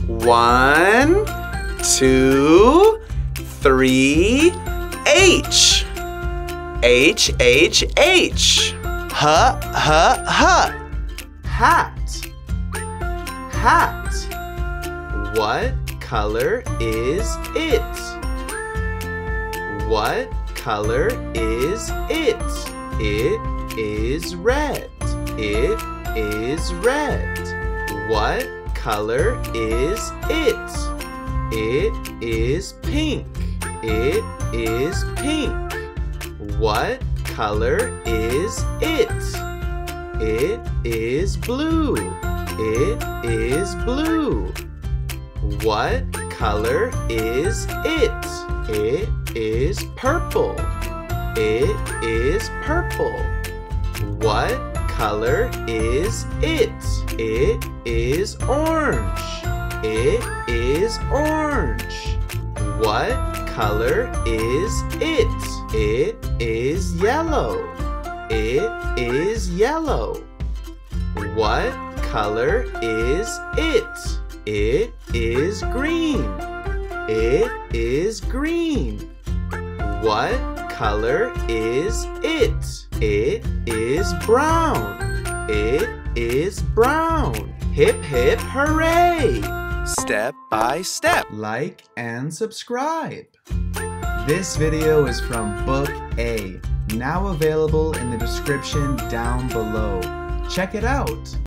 1, 2, 3, H. H, H, H. H, H, H. Hat. Hat. What color is it? What color is it? It is red. It is red. What color is it? It is pink. It is pink. What color is it? It is blue. It is blue. What color is it? It is purple. It is purple. What color is it? It is orange. It is orange. What color is it? It is yellow. It is yellow. What color is it? It is green. It is green. What color is it? It is brown. It is brown. Hip hip hooray! Step by step. Like and subscribe. This video is from Book A, now available in the description down below. Check it out.